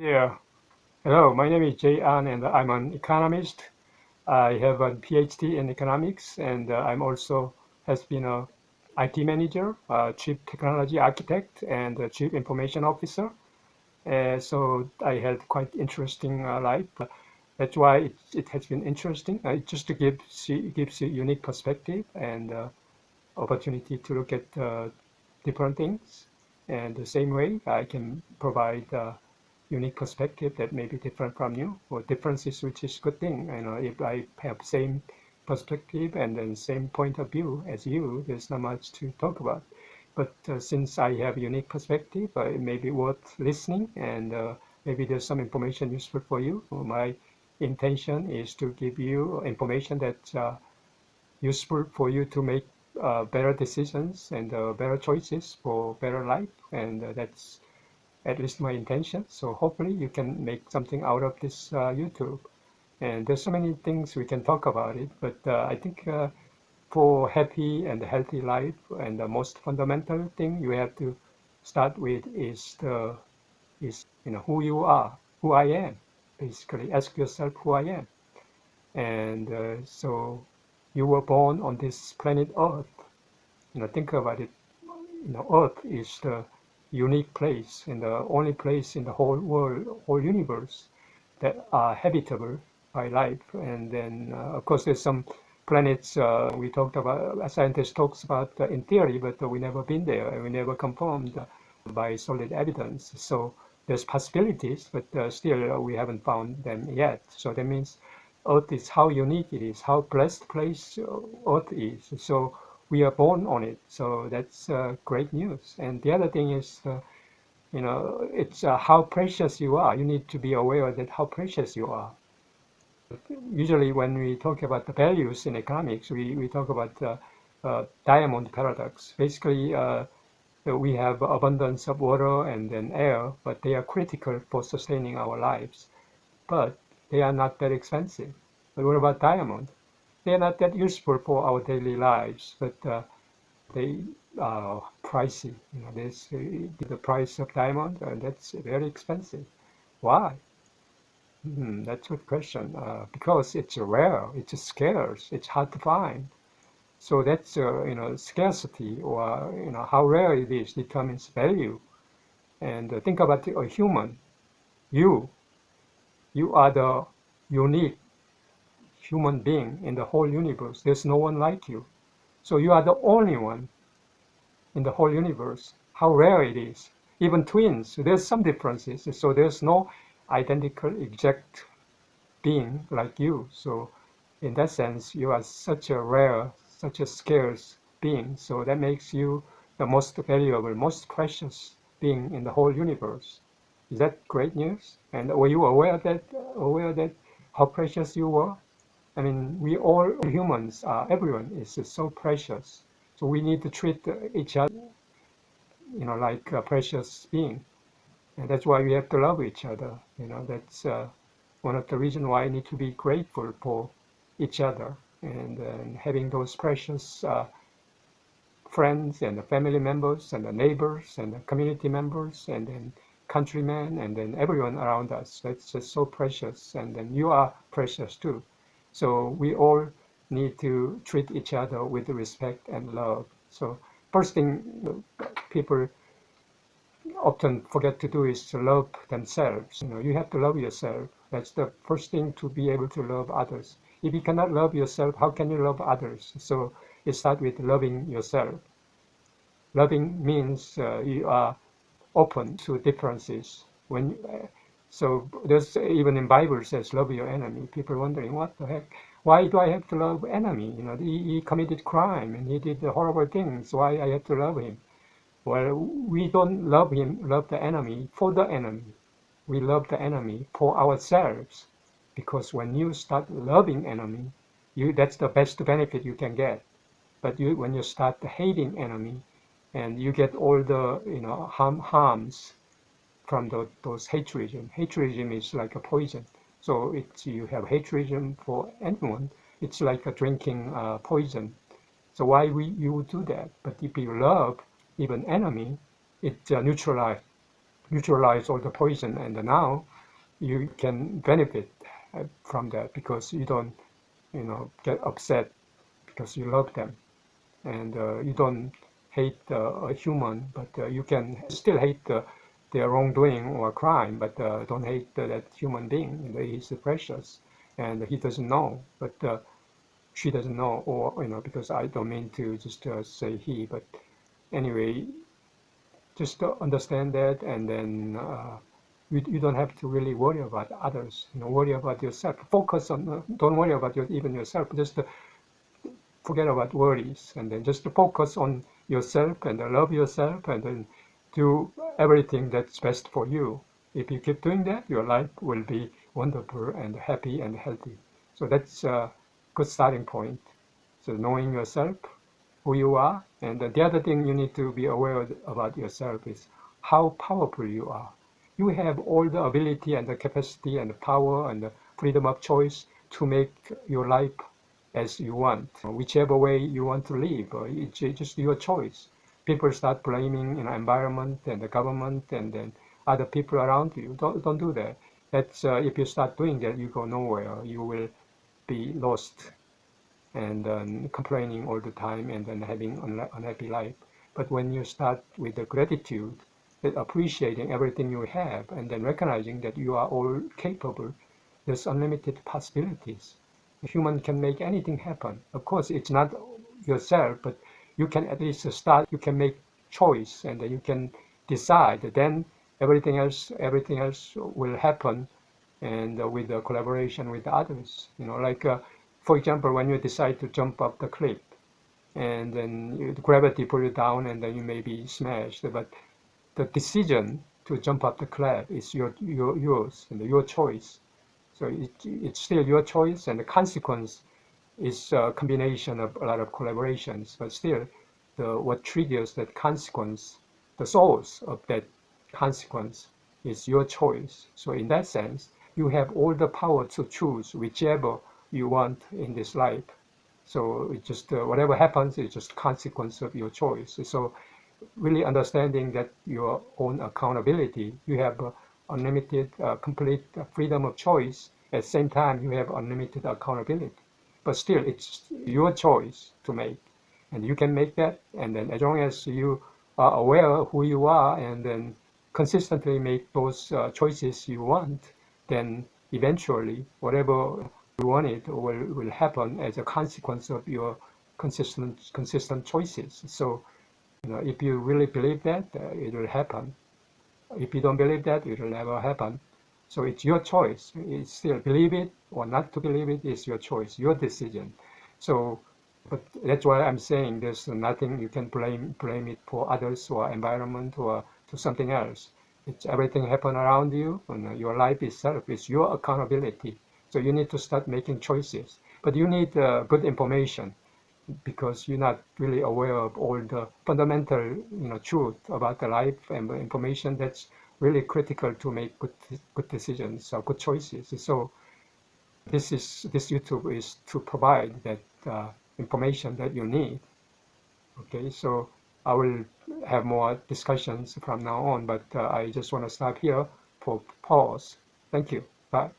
Yeah. Hello, my name is Jay An, and I'm an economist. I have a PhD in economics, and I'm also has been a IT manager, chief technology architect, and a chief information officer. So I had quite interesting life. That's why it has been interesting. It just to gives you unique perspective and opportunity to look at different things. And the same way, I can provide unique perspective that may be different from you, or differences, which is good thing. If I have same perspective and then same point of view as you, there's not much to talk about. But since I have unique perspective, it may be worth listening, and maybe there's some information useful for you. My intention is to give you information that's useful for you to make better decisions and better choices for better life. And that's at least my intention. So hopefully you can make something out of this YouTube. And there's so many things we can talk about it, but I think for happy and healthy life, and the most fundamental thing you have to start with is who you are, who I am. Basically, ask yourself who I am. And so you were born on this planet Earth. Think about it. Earth is the unique place and the only place in the whole world, whole universe that are habitable by life. And then, of course, there's some planets we talked about, a scientist talks about in theory, but we never been there and we never confirmed by solid evidence. So there's possibilities, but still we haven't found them yet. So that means Earth is how unique it is, how blessed place Earth is. So we are born on it. So that's great news. And the other thing is, it's how precious you are. You need to be aware that how precious you are. Usually when we talk about the values in economics, we talk about diamond paradox. Basically, we have abundance of water and then air, but they are critical for sustaining our lives. But they are not that expensive. But what about diamond? They are not that useful for our daily lives, but they are pricey. This the price of diamond, and that's very expensive. Why? That's a good question. Because it's rare, it's scarce, it's hard to find. So that's scarcity, or how rare it is determines value. And think about a human. You you are the unique human being in the whole universe. There's no one like you. So you are the only one in the whole universe. How rare it is. Even twins, there's some differences. So there's no identical exact being like you. So in that sense, you are such a rare, such a scarce being. So that makes you the most valuable, most precious being in the whole universe. Is that great news? And were you aware that how precious you were? I mean, we all humans, everyone is so precious. So we need to treat each other, like a precious being. And that's why we have to love each other. That's one of the reasons why I need to be grateful for each other, and having those precious friends and the family members and the neighbors and the community members and then countrymen and then everyone around us. That's just so precious. And then you are precious too. So we all need to treat each other with respect and love. So first thing people often forget to do is to love themselves. You have to love yourself. That's the first thing to be able to love others. If you cannot love yourself, how can you love others? So it starts with loving yourself. Loving means you are open to differences. So there's even in Bible says love your enemy. People are wondering what the heck. Why do I have to love enemy? He committed crime and he did horrible things. Why I have to love him? Well, we don't love the enemy for the enemy. We love the enemy for ourselves. Because when you start loving enemy, that's the best benefit you can get. But when you start hating enemy, and you get all the harms from those hatredism. Hatredism is like a poison. So you have hatredism for anyone. It's like a drinking poison. So why you would do that? But if you love even enemy, it neutralizes neutralize all the poison, and now you can benefit from that because you don't, get upset because you love them, and you don't hate a human, but you can still hate their wrongdoing or crime, but don't hate that human being. He's precious, and he doesn't know, but she doesn't know, or because I don't mean to just say he, but anyway, just understand that, and then you don't have to really worry about others. Worry about yourself. Focus on. Don't worry about even yourself. Just forget about worries, and then just focus on yourself and love yourself, and then do everything that's best for you. If you keep doing that, your life will be wonderful and happy and healthy. So that's a good starting point. So knowing yourself, who you are, and the other thing you need to be aware about yourself is how powerful you are. You have all the ability and the capacity and the power and the freedom of choice to make your life as you want, whichever way you want to live. It's just your choice. People start blaming environment and the government and then other people around you. Don't do that. That's if you start doing that, you go nowhere. You will be lost and complaining all the time and then having unhappy life. But when you start with the gratitude, that appreciating everything you have, and then recognizing that you are all capable, there's unlimited possibilities. A human can make anything happen. Of course, it's not yourself, but you can at least start. You can make choice, and then you can decide. Then everything else will happen, and with the collaboration with others. Like for example, when you decide to jump up the cliff, and then the gravity pull you down, and then you may be smashed. But the decision to jump up the cliff is yours and your choice. So it's still your choice, and the consequence is a combination of a lot of collaborations. But still, what triggers that consequence, the source of that consequence, is your choice. So in that sense, you have all the power to choose whichever you want in this life. So it just whatever happens is just consequence of your choice. So really understanding that your own accountability, you have unlimited, complete freedom of choice. At the same time, you have unlimited accountability. But still, it's your choice to make, and you can make that. And then, as long as you are aware of who you are, and then consistently make those choices you want, then eventually, whatever you wanted will happen as a consequence of your consistent choices. So if you really believe that, it will happen. If you don't believe that, it will never happen. So it's your choice. It's still believe it or not to believe it is your choice, your decision. So, but that's why I'm saying there's nothing you can blame it for others or environment or to something else. It's everything happen around you, and your life itself is your accountability. So you need to start making choices. But you need good information, because you're not really aware of all the fundamental truth about the life and the information that's really critical to make good decisions or good choices. So this YouTube is to provide that information that you need. Okay, so I will have more discussions from now on, but I just want to stop here for pause. Thank you. Bye.